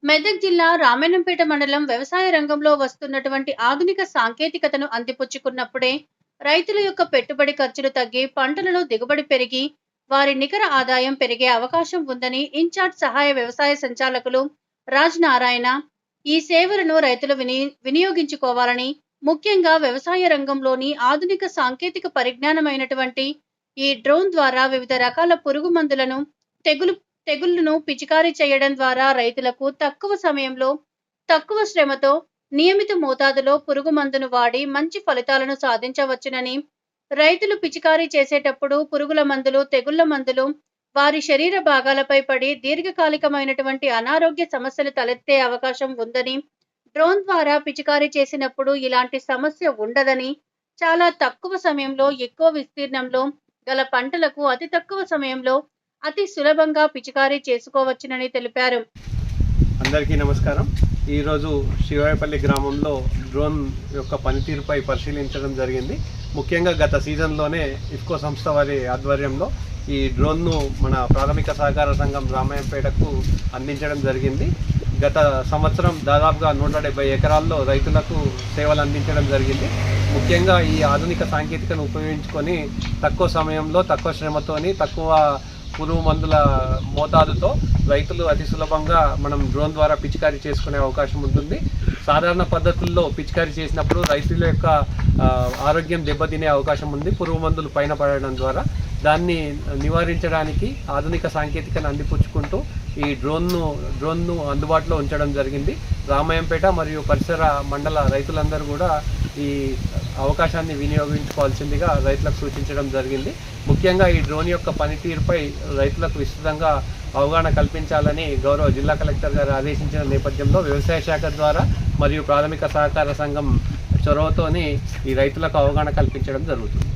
మెదక్ జిల్లా రామాయంపేట మండలం వ్యవసాయ రంగంలో వస్తున్నటువంటి ఆధునిక సాంకేతికతను అందిపుచ్చుకున్నప్పుడే రైతుల యొక్క పెట్టుబడి ఖర్చులు తగ్గి పంటలలో దిగుబడి పెరిగి వారి నికర ఆదాయం పెరిగే అవకాశం ఉందని ఇన్ఛార్జ్ సహాయ వ్యవసాయ సంచాలకులు రాజ్ నారాయణ ఈ సేవలను రైతులు వినియోగించుకోవాలని, ముఖ్యంగా వ్యవసాయ రంగంలోని ఆధునిక సాంకేతిక పరిజ్ఞానమైనటువంటి ఈ డ్రోన్ ద్వారా వివిధ రకాల పురుగు మందులను తెగులు తెగుళ్లను పిచికారీ చేయడం ద్వారా రైతులకు తక్కువ సమయంలో, తక్కువ శ్రమతో, నియమిత మోతాదులో పురుగు మందును వాడి మంచి ఫలితాలను సాధించవచ్చునని, రైతులు పిచికారీ చేసేటప్పుడు పురుగుల మందులు, తెగుళ్ల మందులు వారి శరీర భాగాలపై పడి దీర్ఘకాలికమైనటువంటి అనారోగ్య సమస్యలు తలెత్తే అవకాశం ఉందని, డ్రోన్ ద్వారా పిచికారీ చేసినప్పుడు ఇలాంటి సమస్య ఉండదని, చాలా తక్కువ సమయంలో ఎక్కువ విస్తీర్ణంలో గల పంటలకు అతి తక్కువ సమయంలో అతి సులభంగా పిచికారీ చేసుకోవచ్చునని తెలిపారు. అందరికీ నమస్కారం. ఈరోజు శివాయపల్లి గ్రామంలో డ్రోన్ యొక్క పనితీరుపై పరిశీలించడం జరిగింది. ముఖ్యంగా గత సీజన్లోనే ఇఫ్కో సంస్థ వారి ఆధ్వర్యంలో ఈ డ్రోన్ను మన ప్రాథమిక సహకార సంఘం రామాయంపేటకు అందించడం జరిగింది. గత సంవత్సరం దాదాపుగా 170 ఎకరాల్లో రైతులకు సేవలు అందించడం జరిగింది. ముఖ్యంగా ఈ ఆధునిక సాంకేతికను ఉపయోగించుకొని తక్కువ సమయంలో, తక్కువ శ్రమతోని, తక్కువ పురుగు మందుల మోతాదుతో రైతులు అతి సులభంగా మనం డ్రోన్ ద్వారా పిచికారీ చేసుకునే అవకాశం ఉంటుంది. సాధారణ పద్ధతుల్లో పిచికారీ చేసినప్పుడు రైతుల యొక్క ఆరోగ్యం దెబ్బతినే అవకాశం ఉంది, పురుగు మందులు పైన పడడం ద్వారా. దాన్ని నివారించడానికి ఆధునిక సాంకేతికను అందిపుచ్చుకుంటూ ఈ డ్రోన్ను అందుబాటులో ఉంచడం జరిగింది. రామాయంపేట మరియు పరిసర మండల రైతులందరూ కూడా ఈ అవకాశాన్ని వినియోగించుకోవాల్సిందిగా రైతులకు సూచించడం జరిగింది. ముఖ్యంగా ఈ డ్రోన్ యొక్క పనితీరుపై రైతులకు విస్తృతంగా అవగాహన కల్పించాలని గౌరవ జిల్లా కలెక్టర్ గారు ఆదేశించిన నేపథ్యంలో వ్యవసాయ శాఖ ద్వారా మరియు ప్రాథమిక సహకార సంఘం చొరవతోని ఈ రైతులకు అవగాహన కల్పించడం జరుగుతుంది.